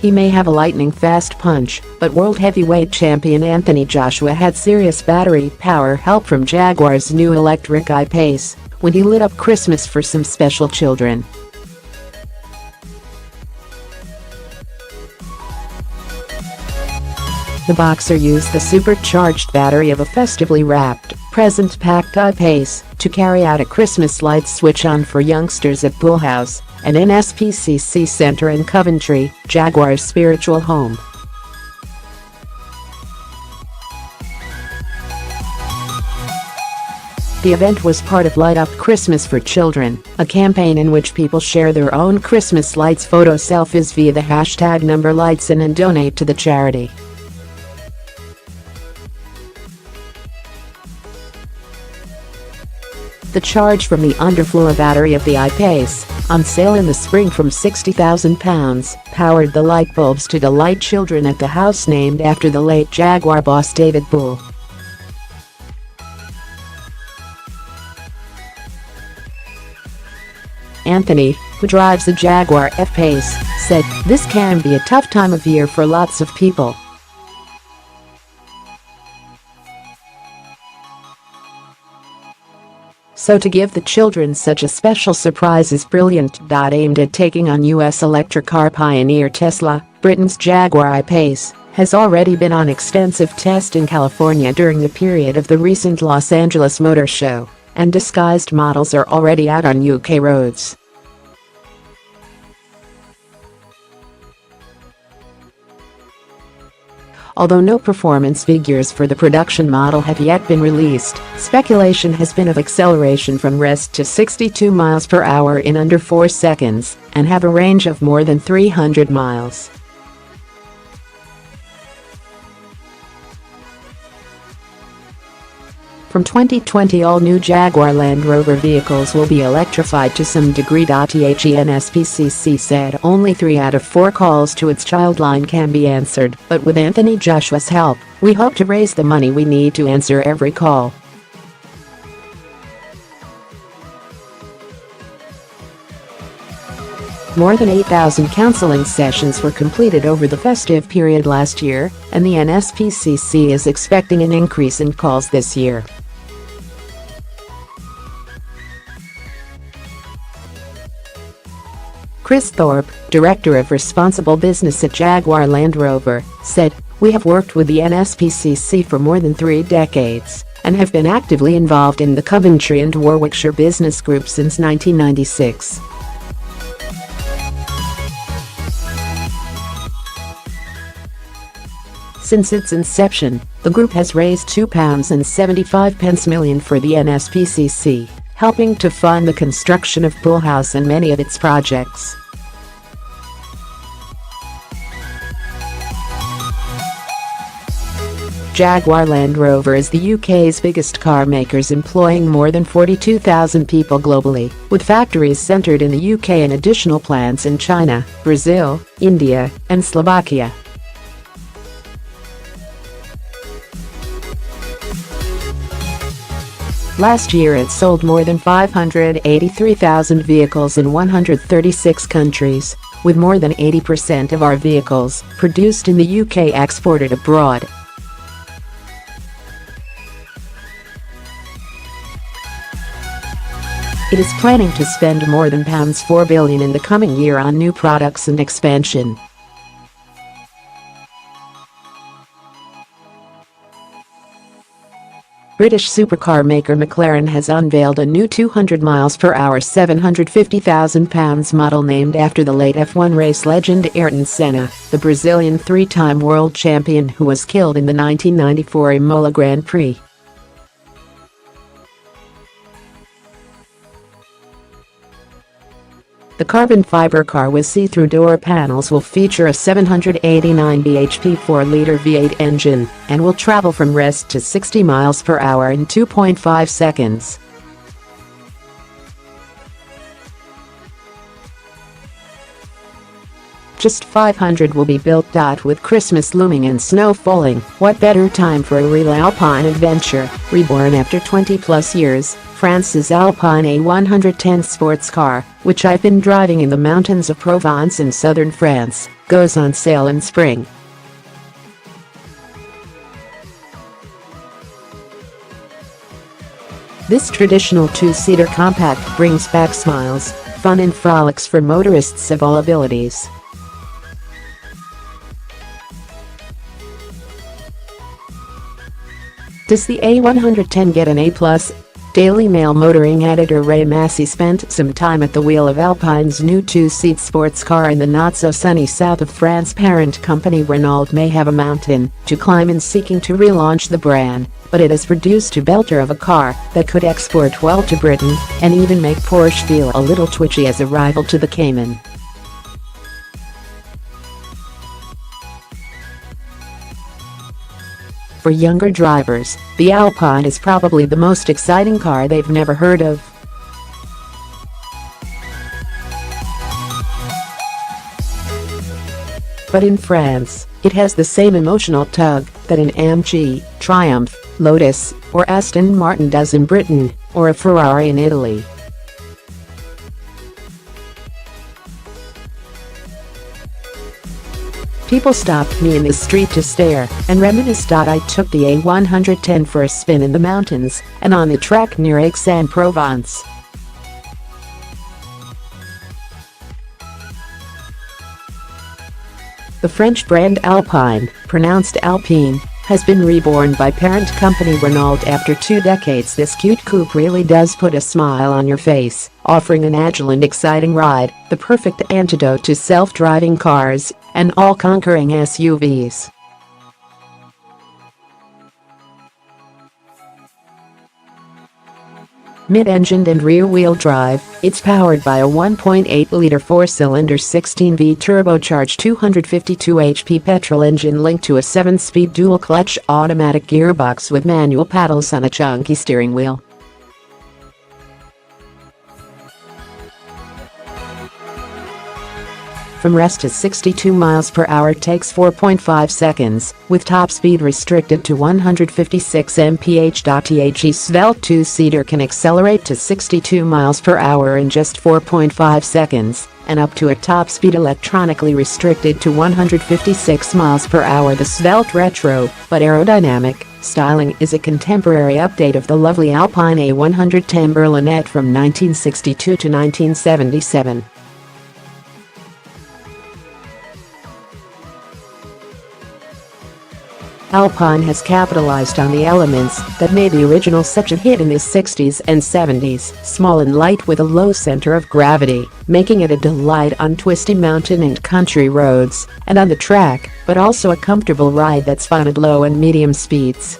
He may have a lightning-fast punch, but world heavyweight champion Anthony Joshua had serious battery power help from Jaguar's new electric I-Pace when he lit up Christmas for some special children. The boxer used the supercharged battery of a festively wrapped, present-packed I-Pace to carry out a Christmas lights switch-on for youngsters at Bull House, an NSPCC center in Coventry, Jaguar's spiritual home. The event was part of Light Up Christmas for Children, a campaign in which people share their own Christmas lights photo selfies via the hashtag #LightsIn and donate to the charity. The charge from the underfloor battery of the I-Pace, on sale in the spring from £60,000, powered the light bulbs to delight children at the house named after the late Jaguar boss David Bull. Anthony, who drives a Jaguar F-Pace, said, "This can be a tough time of year for lots of people. So to give the children such a special surprise is brilliant." Aimed at taking on US electric car pioneer Tesla, Britain's Jaguar I-Pace has already been on extensive test in California during the period of the recent Los Angeles Motor Show, and disguised models are already out on UK roads. Although no performance figures for the production model have yet been released, speculation has been of acceleration from rest to 62 miles per hour in under 4 seconds and have a range of more than 300 miles. From 2020, all new Jaguar Land Rover vehicles will be electrified to some degree. The NSPCC said only 3 out of 4 calls to its child line can be answered, but with Anthony Joshua's help, we hope to raise the money we need to answer every call. More than 8,000 counseling sessions were completed over the festive period last year, and the NSPCC is expecting an increase in calls this year. Chris Thorpe, Director of Responsible Business at Jaguar Land Rover, said, "We have worked with the NSPCC for more than 3 decades and have been actively involved in the Coventry and Warwickshire business group since 1996. Since its inception, the group has raised £2.75 million for the NSPCC, helping to fund the construction of Bull House and many of its projects." Jaguar Land Rover is the UK's biggest car makers, employing more than 42,000 people globally, with factories centred in the UK and additional plants in China, Brazil, India, and Slovakia. Last year it sold more than 583,000 vehicles in 136 countries, with more than 80% of our vehicles produced in the UK exported abroad. It is planning to spend more than £4 billion in the coming year on new products and expansion. British supercar maker McLaren has unveiled a new 200 miles per hour £750,000 model named after the late F1 race legend Ayrton Senna, the Brazilian 3-time world champion who was killed in the 1994 Imola Grand Prix. The carbon fiber car with see-through door panels will feature a 789 bhp 4-liter V8 engine and will travel from rest to 60 miles per hour in 2.5 seconds. Just 500 will be built. With Christmas looming and snow falling, what better time for a real alpine adventure, reborn after 20-plus years, France's Alpine A110 sports car, which I've been driving in the mountains of Provence in southern France, goes on sale in spring. This traditional two-seater compact brings back smiles, fun and frolics for motorists of all abilities. Does the A110 get an A+? Daily Mail motoring editor Ray MASSEY spent some time at the wheel of Alpine's new two-seat sports car in the not-so-sunny south of France. Parent company Renault may have a mountain to climb in seeking to relaunch the brand, but it has produced a belter of a car that could export well to Britain and even make Porsche feel a little twitchy as a rival to the Cayman. For younger drivers, the Alpine is probably the most exciting car they've never heard of. But in France, it has the same emotional tug that an AMG, Triumph, Lotus, or Aston Martin does in Britain, or a Ferrari in Italy. People stopped me in the street to stare and reminisce. I took the A110 for a spin in the mountains and on the track near Aix-en-Provence. The French brand Alpine, pronounced Alpine, has been reborn by parent company Renault after 2 decades. This cute coupe really does put a smile on your face, offering an agile and exciting ride, the perfect antidote to self-driving cars and all-conquering SUVs. Mid-engined and rear-wheel drive, it's powered by a 1.8-liter 4-cylinder 16V turbocharged 252 HP petrol engine linked to a 7-speed dual-clutch automatic gearbox with manual paddles on a chunky steering wheel. From rest to 62 miles per hour takes 4.5 seconds, with top speed restricted to 156 mph. The svelte two-seater can accelerate to 62 miles per hour in just 4.5 seconds, and up to a top speed electronically restricted to 156 miles per hour. The svelte retro, but aerodynamic, styling is a contemporary update of the lovely Alpine A110 Berlinette from 1962 to 1977. Alpine has capitalized on the elements that made the original such a hit in the 60s and 70s, small and light with a low center of gravity, making it a delight on twisty mountain and country roads and on the track, but also a comfortable ride that's fun at low and medium speeds.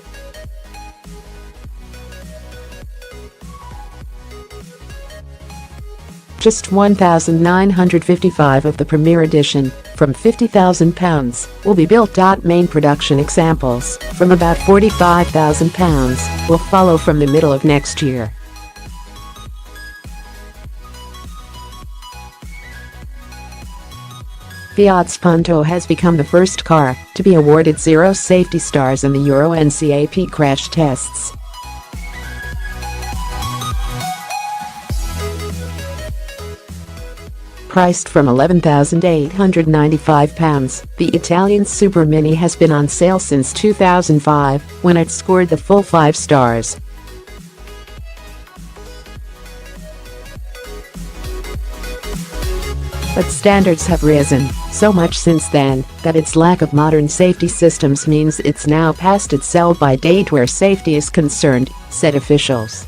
Just 1,955 of the Premier Edition, from £50,000, will be built. Main production examples, from about £45,000, will follow from the middle of next year. Fiat's Punto has become the first car to be awarded 0 safety stars in the Euro NCAP crash tests. Priced from £11,895, the Italian Super Mini has been on sale since 2005, when it scored the full 5 stars. But standards have risen so much since then that its lack of modern safety systems means it's now past its sell-by date where safety is concerned, said officials.